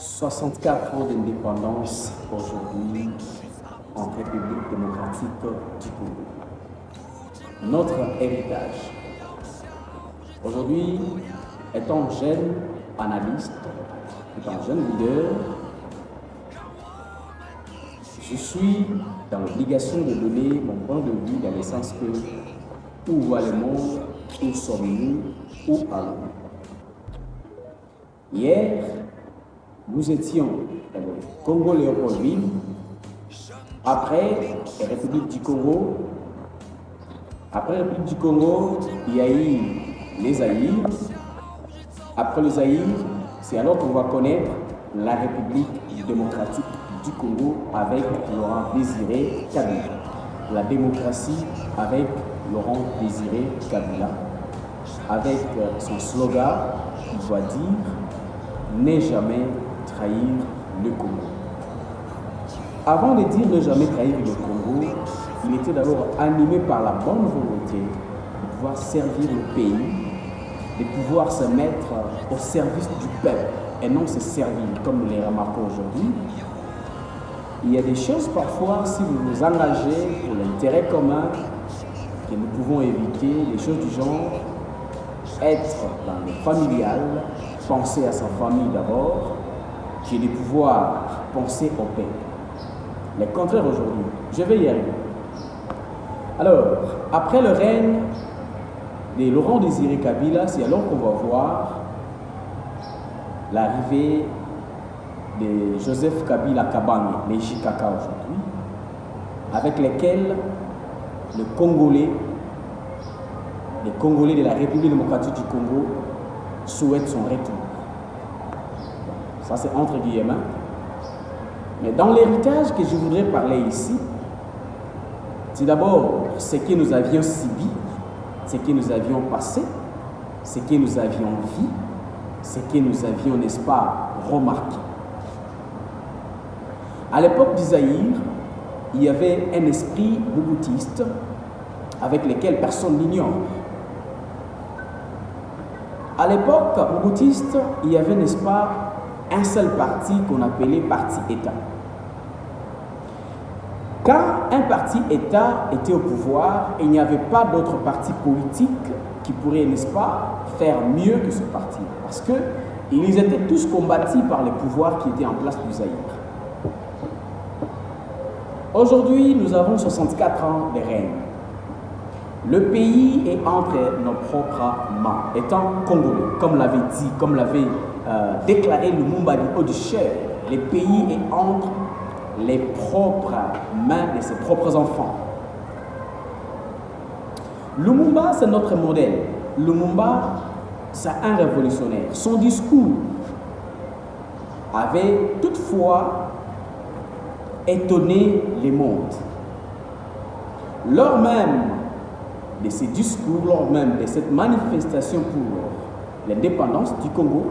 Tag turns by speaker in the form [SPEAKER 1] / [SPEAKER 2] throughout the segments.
[SPEAKER 1] 64 ans d'indépendance aujourd'hui en République démocratique du Congo. Notre héritage. Aujourd'hui, étant jeune analyste, étant jeune leader, je suis dans l'obligation de donner mon point de vue dans le sens que où va le monde, où sommes-nous, où allons-nous. Hier, nous étions dans le Congo-Léopoldville. Après la République du Congo, il y a eu les Zaïre. Après le Zaïre, c'est alors qu'on va connaître la République démocratique du Congo avec Laurent Désiré Kabila. La démocratie avec Laurent Désiré Kabila, avec son slogan qui doit dire « Ne jamais trahir le Congo ». Avant de dire « Ne jamais trahir le Congo », il était d'abord animé par la bonne volonté de pouvoir servir le pays, de pouvoir se mettre au service du peuple et non se servir comme nous les remarquons aujourd'hui. Il y a des choses parfois, si vous vous engagez pour l'intérêt commun, que nous pouvons éviter, des choses du genre, être dans le familial, penser à sa famille d'abord, que de pouvoir penser au peuple. Le contraire aujourd'hui, je vais y arriver. Alors, après le règne de Laurent Désiré Kabila, c'est alors qu'on va voir l'arrivée de Joseph Kabila Kabange, les JKK aujourd'hui, avec lesquels les Congolais de la République démocratique du Congo souhaitent son retour. Ça c'est entre guillemets. Mais dans l'héritage que je voudrais parler ici, c'est d'abord ce que nous avions subi, ce que nous avions passé, ce que nous avions vu, ce que nous avions, n'est-ce pas, remarqué. À l'époque du Zaïre, il y avait un esprit moubutiste avec lequel personne n'ignore. À l'époque moubutiste, il y avait, n'est-ce pas, un seul parti qu'on appelait parti-État. Quand un parti-État était au pouvoir, il n'y avait pas d'autres partis politiques qui pourraient, n'est-ce pas, faire mieux que ce parti. Parce qu'ils étaient tous combattus par les pouvoirs qui étaient en place du Zaïre. Aujourd'hui, nous avons 64 ans de règne. Le pays est entre nos propres mains, étant congolais, comme l'avait dit, comme l'avait déclaré Lumumba du haut du chef. Le pays est entre les propres mains de ses propres enfants. Lumumba, c'est notre modèle. Lumumba, c'est un révolutionnaire. Son discours avait toutefois étonné le monde. Lors même de ces discours, lors même de cette manifestation pour l'indépendance du Congo,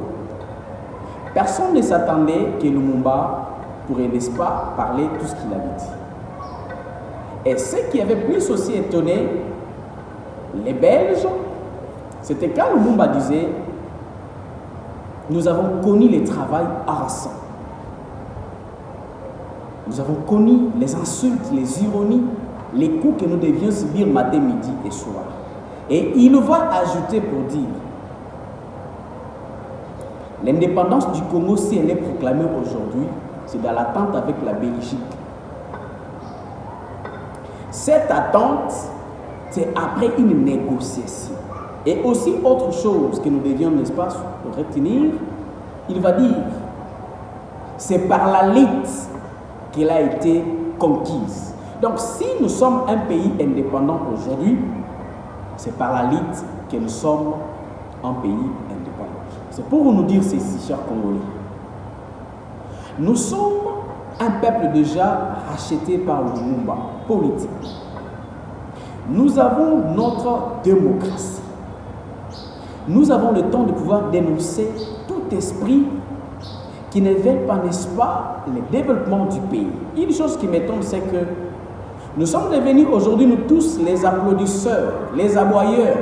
[SPEAKER 1] personne ne s'attendait que Lumumba pourrait, n'est-ce pas, parler tout ce qu'il avait dit. Et ce qui avait plus aussi étonné les Belges, c'était quand Lumumba disait « Nous avons connu le travail harassant. Nous avons connu les insultes, les ironies, les coups que nous devions subir matin, midi et soir. » Et il va ajouter pour dire « L'indépendance du Congo, si elle est proclamée aujourd'hui, c'est dans l'attente avec la Belgique. Cette attente, c'est après une négociation. Et aussi autre chose que nous devions, n'est-ce pas, retenir, il va dire, c'est par la lutte qu'elle a été conquise. Donc si nous sommes un pays indépendant aujourd'hui, c'est par la lutte que nous sommes un pays indépendant. C'est pour nous dire ceci, chers Congolais. Nous sommes un peuple déjà racheté par le Lumumba politique. Nous avons notre démocratie. Nous avons le temps de pouvoir dénoncer tout esprit qui ne veut pas, n'est-ce pas, le développement du pays. Une chose qui m'étonne, c'est que nous sommes devenus aujourd'hui, nous tous, les applaudisseurs, les aboyeurs.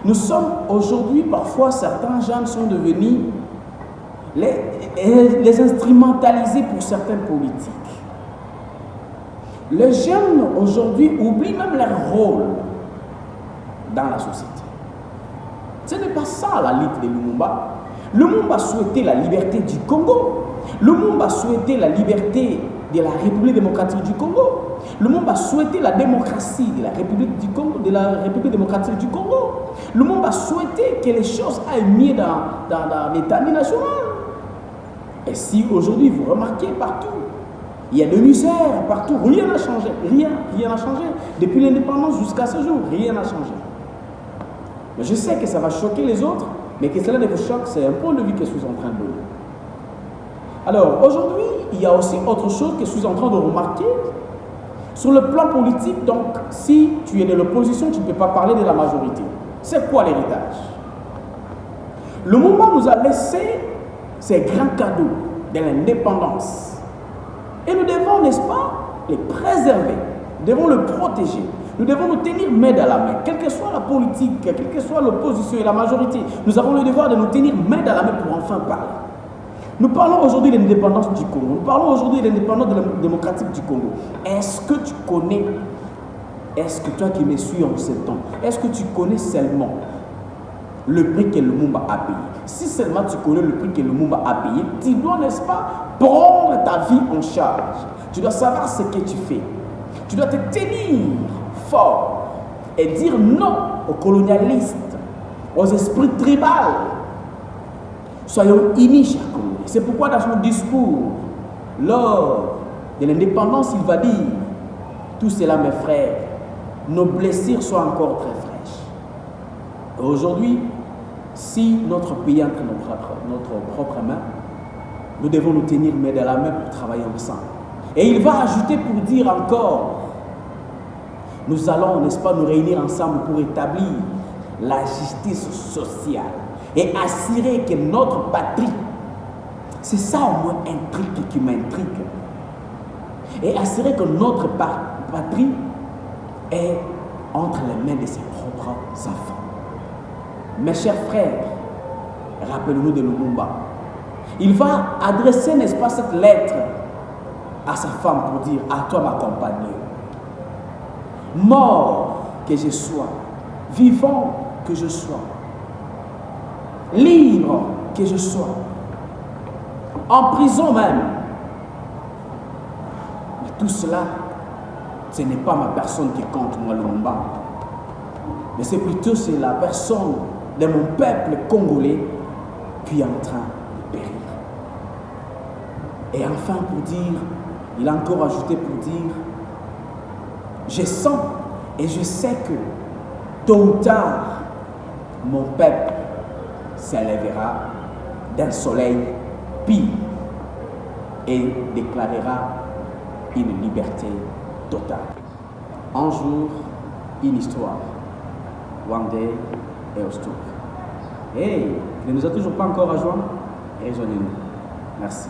[SPEAKER 1] Nous sommes aujourd'hui, parfois, certains jeunes sont devenus les instrumentaliser pour certains politiques. Les jeunes aujourd'hui oublient même leur rôle dans la société. Ce n'est pas ça la lutte de Lumumba. Lumumba souhaitait la liberté du Congo. Lumumba souhaitait la liberté de la République démocratique du Congo. Lumumba souhaitait la démocratie de la République du Congo, de la République démocratique du Congo. Lumumba souhaitait que les choses aillent mieux dans l'État national. Et si aujourd'hui vous remarquez partout, il y a des misères partout, rien n'a changé, rien n'a changé. Depuis l'indépendance jusqu'à ce jour, rien n'a changé. Mais je sais que ça va choquer les autres, mais que cela ne vous choque, c'est un point de vue que je suis en train de donner. Alors aujourd'hui, il y a aussi autre chose que je suis en train de remarquer. Sur le plan politique, donc, si tu es de l'opposition, tu ne peux pas parler de la majorité. C'est quoi l'héritage? Le Lumumba nous a laissé ces grands cadeaux de l'indépendance. Et nous devons, n'est-ce pas, les préserver. Nous devons le protéger. Nous devons nous tenir main dans la main. Quelle que soit la politique, quelle que soit l'opposition et la majorité, nous avons le devoir de nous tenir main dans la main pour enfin parler. Nous parlons aujourd'hui de l'indépendance du Congo. Nous parlons aujourd'hui de l'indépendance démocratique du Congo. Est-ce que tu connais, est-ce que toi qui me suis en ce temps, est-ce que tu connais seulement le prix que Lumumba a payé? Si seulement tu connais le prix que Lumumba a payé, tu dois, n'est-ce pas, prendre ta vie en charge. Tu dois savoir ce que tu fais. Tu dois te tenir fort et dire non aux colonialistes, aux esprits tribaux. Soyons unis, chers Congolais. C'est pourquoi dans son discours, lors de l'indépendance, il va dire: tout cela, mes frères, nos blessures sont encore très fraîches. Aujourd'hui, si notre pays entre notre propre main, nous devons nous tenir main dans la main pour travailler ensemble. Et il va ajouter pour dire encore: nous allons, n'est-ce pas, nous réunir ensemble pour établir la justice sociale et assurer que notre patrie, c'est ça au moins un truc qui m'intrigue, et assurer que notre patrie est entre les mains de ses propres enfants. Mes chers frères, rappelez-nous de Lumumba. Il va adresser, n'est-ce pas, cette lettre à sa femme pour dire: à toi ma compagne, mort que je sois, vivant que je sois, libre que je sois, en prison même. Mais tout cela, ce n'est pas ma personne qui compte, moi, Lumumba. Mais c'est plutôt la personne de mon peuple congolais qui est en train de périr. Et enfin, pour dire, il a encore ajouté pour dire: je sens et je sais que tôt ou tard, mon peuple s'élèvera d'un soleil pire et déclarera une liberté totale. Un jour, une histoire. One day, et au stock. Hey, il ne nous a toujours pas encore rejoint? Rejoignez-nous. Merci.